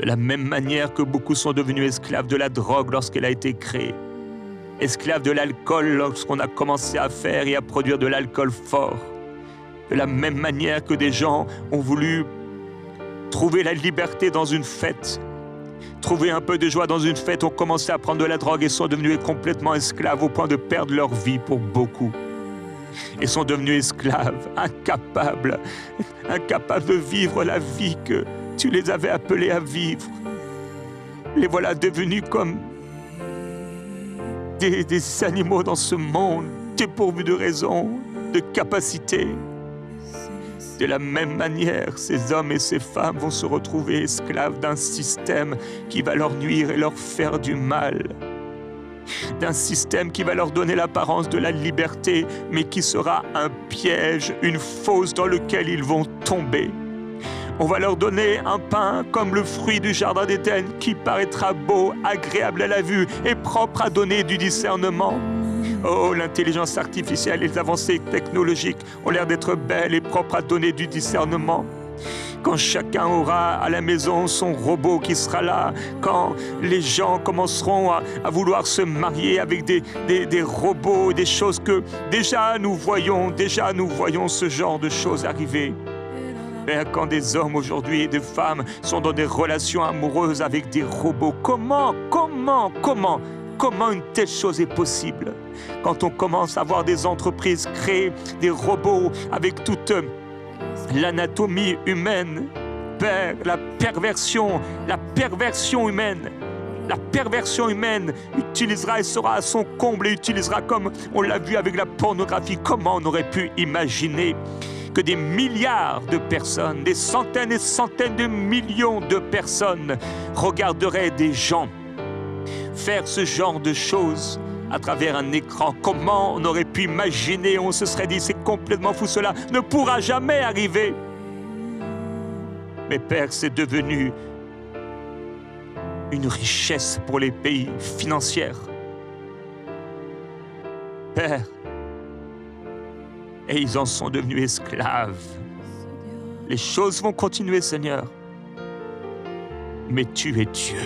De la même manière que beaucoup sont devenus esclaves de la drogue lorsqu'elle a été créée, esclaves de l'alcool lorsqu'on a commencé à faire et à produire de l'alcool fort, de la même manière que des gens ont voulu trouver la liberté dans une fête, trouver un peu de joie dans une fête, ont commencé à prendre de la drogue et sont devenus complètement esclaves au point de perdre leur vie pour beaucoup. Et sont devenus esclaves, incapables de vivre la vie que tu les avais appelés à vivre. Les voilà devenus comme des animaux dans ce monde, dépourvus de raison, de capacité. De la même manière, ces hommes et ces femmes vont se retrouver esclaves d'un système qui va leur nuire et leur faire du mal. D'un système qui va leur donner l'apparence de la liberté, mais qui sera un piège, une fosse dans lequel ils vont tomber. On va leur donner un pain comme le fruit du jardin d'Éden qui paraîtra beau, agréable à la vue et propre à donner du discernement. Oh, l'intelligence artificielle et les avancées technologiques ont l'air d'être belles et propres à donner du discernement. Quand chacun aura à la maison son robot qui sera là, quand les gens commenceront à vouloir se marier avec des robots, des choses que déjà nous voyons ce genre de choses arriver. Père, quand des hommes aujourd'hui et des femmes sont dans des relations amoureuses avec des robots, comment une telle chose est possible? Quand on commence à voir des entreprises créer des robots avec toute l'anatomie humaine, Père, la perversion humaine utilisera et sera à son comble et utilisera comme on l'a vu avec la pornographie. Comment on aurait pu imaginer que des milliards de personnes, des centaines et centaines de millions de personnes regarderaient des gens faire ce genre de choses à travers un écran? Comment on aurait pu imaginer? On se serait dit, c'est complètement fou, cela ne pourra jamais arriver. Mais Père, c'est devenu une richesse pour les pays financière. Père, et ils en sont devenus esclaves. Les choses vont continuer, Seigneur. Mais tu es Dieu.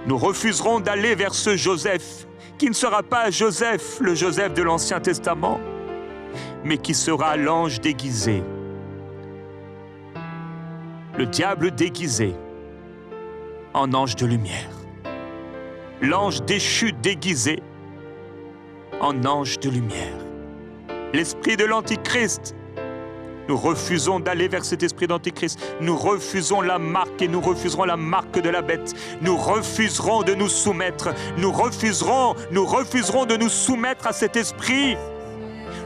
Nous refuserons d'aller vers ce Joseph, qui ne sera pas Joseph, le Joseph de l'Ancien Testament, mais qui sera l'ange déguisé. Le diable déguisé en ange de lumière. L'ange déchu déguisé en ange de lumière. L'esprit de l'Antichrist. Nous refusons d'aller vers cet esprit d'Antichrist. Nous refusons la marque et nous refuserons la marque de la bête. Nous refuserons de nous soumettre. Nous refuserons de nous soumettre à cet esprit.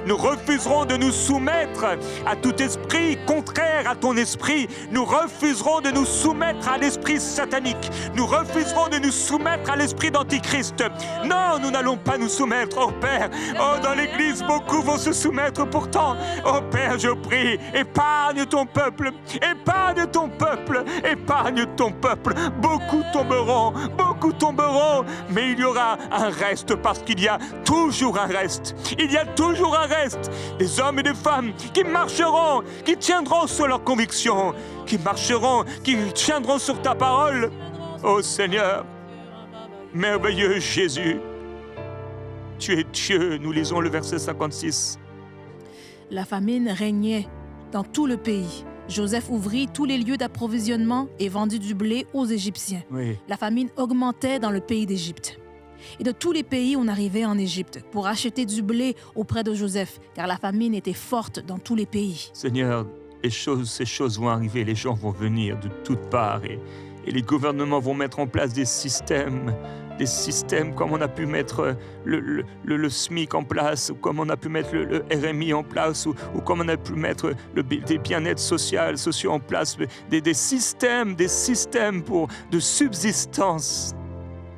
Nous refuserons de nous soumettre à tout esprit contraire à ton esprit. Nous refuserons de nous soumettre à l'esprit satanique. Nous refuserons de nous soumettre à l'esprit d'Antichrist. Non, nous n'allons pas nous soumettre. Oh Père, oh dans l'Église, beaucoup vont se soumettre pourtant. Oh Père, je prie, épargne ton peuple. Épargne ton peuple. Épargne ton peuple. Beaucoup tomberont, mais il y aura un reste parce qu'il y a toujours un reste. Il y a toujours un reste. Des hommes et des femmes qui marcheront, qui tiendront sur leurs convictions, qui marcheront, qui tiendront sur ta parole. Ô Seigneur, merveilleux Jésus, tu es Dieu. Nous lisons le verset 56. La famine régnait dans tout le pays. Joseph ouvrit tous les lieux d'approvisionnement et vendit du blé aux Égyptiens. Oui. La famine augmentait dans le pays d'Égypte. Et de tous les pays, on arrivait en Égypte pour acheter du blé auprès de Joseph, car la famine était forte dans tous les pays. Seigneur, ces choses vont arriver, les gens vont venir de toutes parts et les gouvernements vont mettre en place des systèmes comme on a pu mettre le SMIC en place, ou comme on a pu mettre le RMI en place, ou comme on a pu mettre des bien-être sociaux en place, des systèmes de subsistance,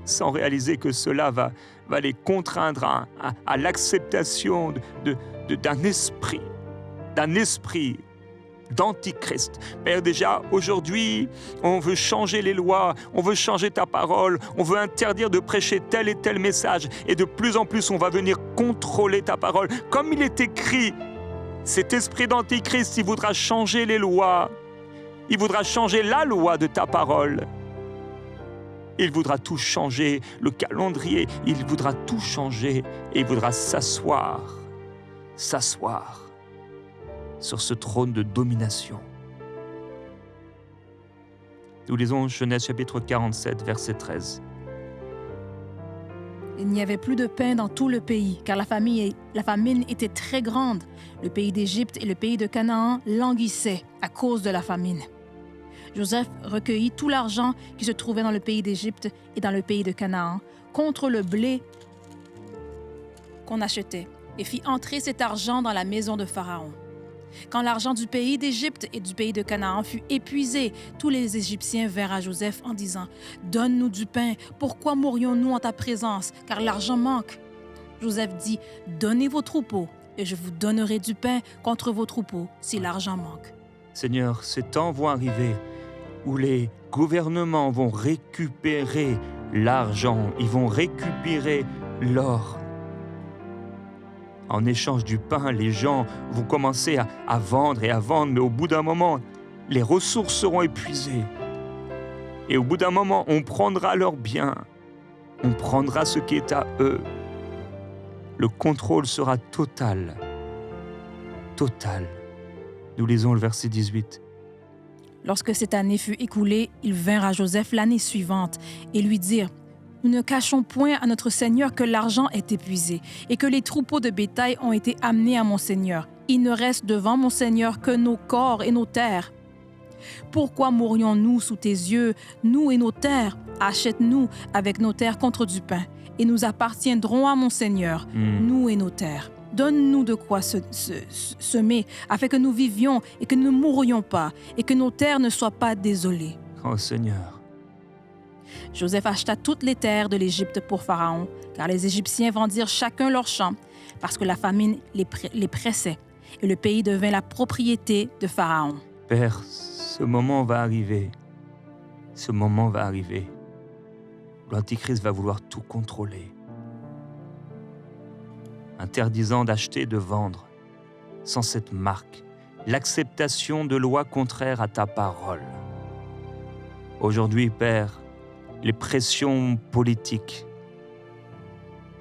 sans réaliser que cela va les contraindre à l'acceptation d'un esprit d'antichrist. Père, déjà, aujourd'hui, on veut changer les lois, on veut changer ta parole, on veut interdire de prêcher tel et tel message, et de plus en plus, on va venir contrôler ta parole. Comme il est écrit, cet esprit d'antichrist, il voudra changer les lois, il voudra changer la loi de ta parole. Il voudra tout changer, le calendrier, il voudra tout changer, et il voudra s'asseoir sur ce trône de domination. Nous lisons Genèse chapitre 47, verset 13. Il n'y avait plus de pain dans tout le pays, car la famine était très grande. Le pays d'Égypte et le pays de Canaan languissaient à cause de la famine. Joseph recueillit tout l'argent qui se trouvait dans le pays d'Égypte et dans le pays de Canaan contre le blé qu'on achetait et fit entrer cet argent dans la maison de Pharaon. Quand l'argent du pays d'Égypte et du pays de Canaan fut épuisé, tous les Égyptiens vinrent à Joseph en disant « Donne-nous du pain, pourquoi mourions-nous en ta présence, car l'argent manque ?» Joseph dit « Donnez vos troupeaux, et je vous donnerai du pain contre vos troupeaux, si l'argent manque. » Seigneur, ces temps vont arriver où les gouvernements vont récupérer l'argent, ils vont récupérer l'or. En échange du pain, les gens vont commencer à vendre, mais au bout d'un moment, les ressources seront épuisées. Et au bout d'un moment, on prendra leurs biens, on prendra ce qui est à eux. Le contrôle sera total. Total. Nous lisons le verset 18. Lorsque cette année fut écoulée, ils vinrent à Joseph l'année suivante et lui dirent « Nous ne cachons point à notre Seigneur que l'argent est épuisé et que les troupeaux de bétail ont été amenés à mon Seigneur. Il ne reste devant mon Seigneur que nos corps et nos terres. Pourquoi mourions-nous sous tes yeux, nous et nos terres? Achète-nous avec nos terres contre du pain, et nous appartiendrons à mon Seigneur, nous et nos terres. Donne-nous de quoi semer, afin que nous vivions et que nous ne mourions pas, et que nos terres ne soient pas désolées. » Oh Seigneur. Joseph acheta toutes les terres de l'Égypte pour Pharaon, car les Égyptiens vendirent chacun leur champ, parce que la famine les pressait, et le pays devint la propriété de Pharaon. Père, ce moment va arriver. Ce moment va arriver. L'Antichrist va vouloir tout contrôler, interdisant d'acheter et de vendre sans cette marque, l'acceptation de lois contraires à ta parole. Aujourd'hui, Père, les pressions politiques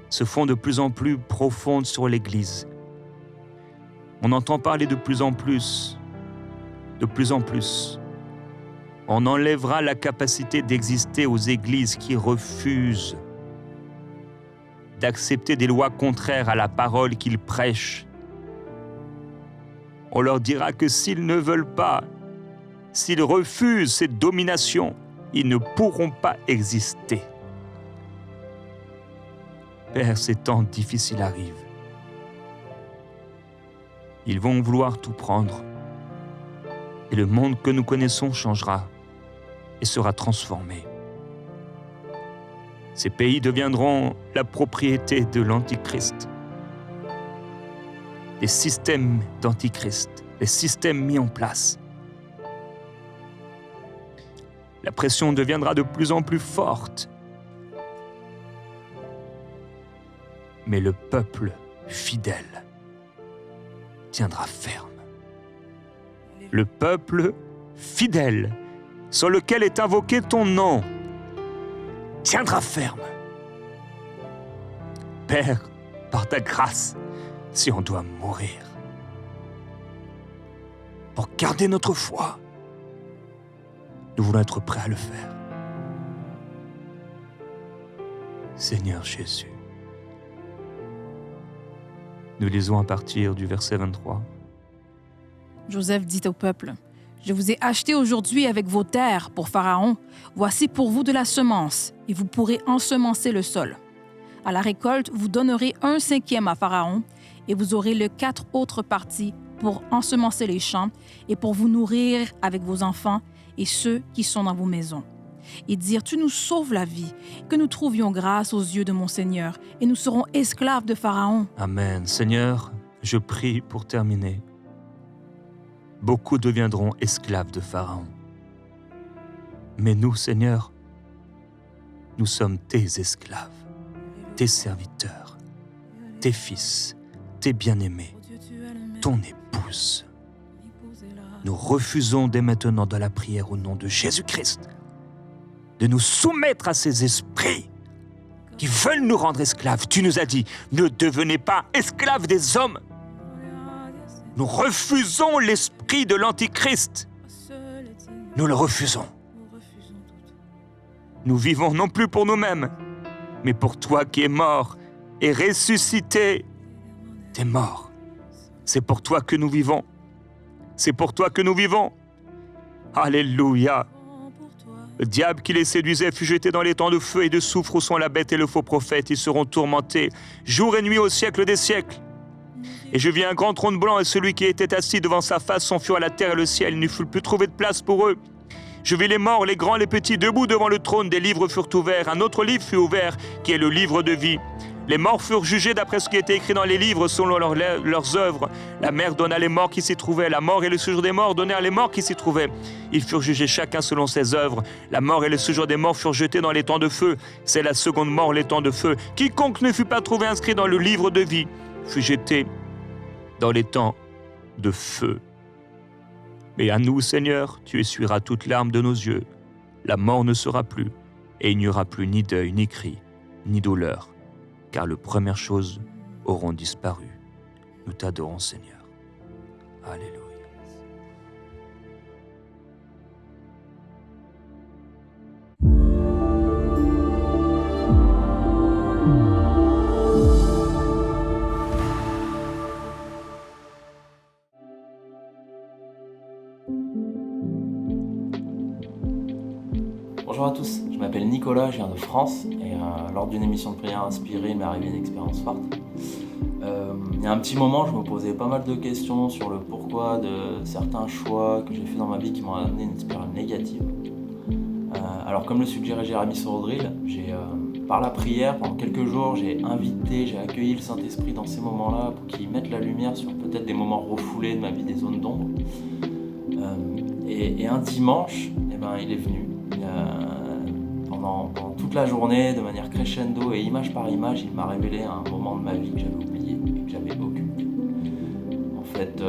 se font de plus en plus profondes sur l'Église. On entend parler de plus en plus. On enlèvera la capacité d'exister aux églises qui refusent d'accepter des lois contraires à la parole qu'ils prêchent. On leur dira que s'ils ne veulent pas, s'ils refusent cette domination, ils ne pourront pas exister. Père, ces temps difficiles arrivent. Ils vont vouloir tout prendre. Et le monde que nous connaissons changera et sera transformé. Ces pays deviendront la propriété de l'Antichrist. Des systèmes d'Antichrist, des systèmes mis en place. La pression deviendra de plus en plus forte. Mais le peuple fidèle tiendra ferme. Le peuple fidèle, sur lequel est invoqué ton nom, tiendra ferme. Père, par ta grâce, si on doit mourir, pour garder notre foi, nous voulons être prêts à le faire. Seigneur Jésus. Nous lisons à partir du verset 23. Joseph dit au peuple, « Je vous ai acheté aujourd'hui avec vos terres pour Pharaon. Voici pour vous de la semence, et vous pourrez ensemencer le sol. À la récolte, vous donnerez 1/5 à Pharaon, et vous aurez les 4 autres parties pour ensemencer les champs et pour vous nourrir avec vos enfants et ceux qui sont dans vos maisons. Et dire, tu nous sauves la vie, que nous trouvions grâce aux yeux de mon Seigneur, et nous serons esclaves de Pharaon. » Amen. Seigneur, je prie pour terminer. Beaucoup deviendront esclaves de Pharaon. Mais nous, Seigneur, nous sommes tes esclaves, tes serviteurs, tes fils, tes bien-aimés, ton épouse. Nous refusons dès maintenant dans la prière au nom de Jésus-Christ de nous soumettre à ces esprits qui veulent nous rendre esclaves. Tu nous as dit, ne devenez pas esclaves des hommes. Nous refusons l'esprit de l'Antichrist. Nous le refusons. Nous vivons non plus pour nous-mêmes, mais pour toi qui es mort et ressuscité. T'es mort. C'est pour toi que nous vivons. C'est pour toi que nous vivons. Alléluia. Le diable qui les séduisait fut jeté dans les temps de feu et de soufre où sont la bête et le faux prophète. Ils seront tourmentés jour et nuit au siècle des siècles. Et je vis un grand trône blanc et celui qui était assis devant sa face s'enfuit à la terre et le ciel. Il ne fut plus trouvé de place pour eux. Je vis les morts, les grands, les petits, debout devant le trône. Des livres furent ouverts. Un autre livre fut ouvert, qui est le livre de vie. Les morts furent jugés d'après ce qui était écrit dans les livres, selon leurs œuvres. La mer donna les morts qui s'y trouvaient. La mort et le séjour des morts donnèrent les morts qui s'y trouvaient. Ils furent jugés chacun selon ses œuvres. La mort et le séjour des morts furent jetés dans les temps de feu. C'est la seconde mort, les temps de feu. Quiconque ne fut pas trouvé inscrit dans le livre de vie fut jeté dans les temps de feu. Mais à nous, Seigneur, tu essuieras toute larme de nos yeux. La mort ne sera plus, et il n'y aura plus ni deuil, ni cri, ni douleur, car les premières choses auront disparu. Nous t'adorons, Seigneur. Alléluia. Bonjour à tous, je m'appelle Nicolas, je viens de France et lors d'une émission de prière inspirée, il m'est arrivé une expérience forte. Il y a un petit moment, je me posais pas mal de questions sur le pourquoi de certains choix que j'ai fait dans ma vie qui m'ont amené une spirale négative. Alors comme le suggérait Jérémy Sorodril, par la prière, pendant quelques jours, j'ai accueilli le Saint-Esprit dans ces moments-là pour qu'il mette la lumière sur peut-être des moments refoulés de ma vie, des zones d'ombre. Et un dimanche, il est venu. Pendant toute la journée, de manière crescendo et image par image, il m'a révélé un moment de ma vie que j'avais oublié et que j'avais occulté. En fait,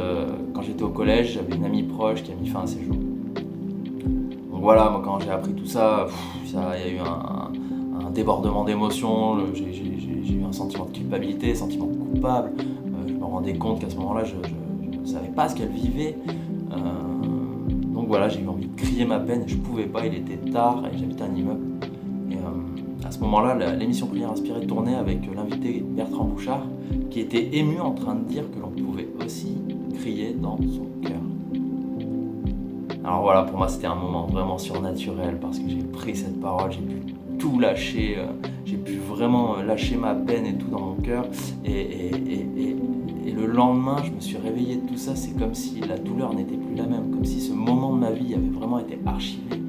quand j'étais au collège, j'avais une amie proche qui a mis fin à ses jours. Donc voilà, moi quand j'ai appris tout ça, il y a eu un débordement d'émotions, j'ai eu un sentiment de culpabilité, un sentiment coupable. Je me rendais compte qu'à ce moment-là, je ne savais pas ce qu'elle vivait. Donc voilà, j'ai eu envie de crier ma peine et je pouvais pas, il était tard et j'habitais un immeuble. Et à ce moment-là, l'émission Prière Inspirée tournait avec l'invité Bertrand Bouchard qui était ému en train de dire que l'on pouvait aussi crier dans son cœur. Alors voilà, pour moi c'était un moment vraiment surnaturel parce que j'ai pris cette parole, j'ai pu tout lâcher, j'ai pu vraiment lâcher ma peine et tout dans mon cœur. Et le lendemain, je me suis réveillé de tout ça, c'est comme si la douleur n'était plus la même, comme si ce moment de ma vie avait vraiment été archivé.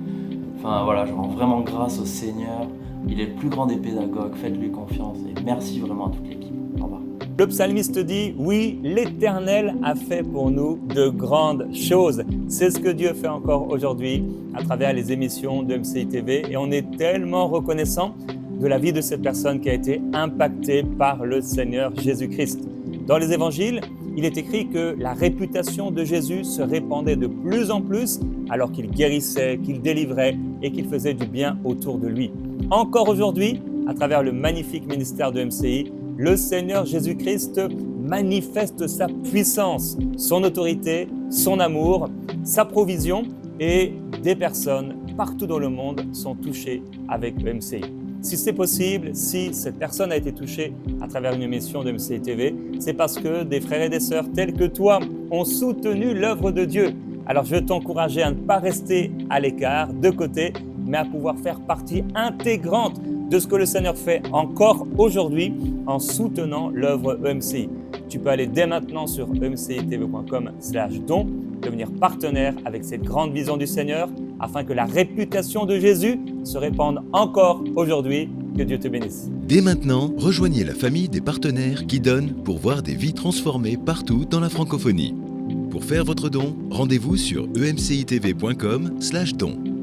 Enfin voilà, je rends vraiment grâce au Seigneur, il est le plus grand des pédagogues, faites-lui confiance et merci vraiment à toute l'équipe. Au revoir. Le psalmiste dit, oui, l'Éternel a fait pour nous de grandes choses. C'est ce que Dieu fait encore aujourd'hui à travers les émissions de MCI TV et on est tellement reconnaissant de la vie de cette personne qui a été impactée par le Seigneur Jésus-Christ. Dans les évangiles, il est écrit que la réputation de Jésus se répandait de plus en plus alors qu'il guérissait, qu'il délivrait et qu'il faisait du bien autour de lui. Encore aujourd'hui, à travers le magnifique ministère de MCI, le Seigneur Jésus-Christ manifeste sa puissance, son autorité, son amour, sa provision et des personnes partout dans le monde sont touchées avec le MCI. Si c'est possible, si cette personne a été touchée à travers une émission de MCI TV, c'est parce que des frères et des sœurs tels que toi ont soutenu l'œuvre de Dieu. Alors je veux t'encourager à ne pas rester à l'écart, de côté, mais à pouvoir faire partie intégrante de ce que le Seigneur fait encore aujourd'hui en soutenant l'œuvre EMCI. Tu peux aller dès maintenant sur emcitv.com/don, devenir partenaire avec cette grande vision du Seigneur afin que la réputation de Jésus se répande encore aujourd'hui. Que Dieu te bénisse. Dès maintenant, rejoignez la famille des partenaires qui donnent pour voir des vies transformées partout dans la francophonie. Pour faire votre don, rendez-vous sur emcitv.com/don.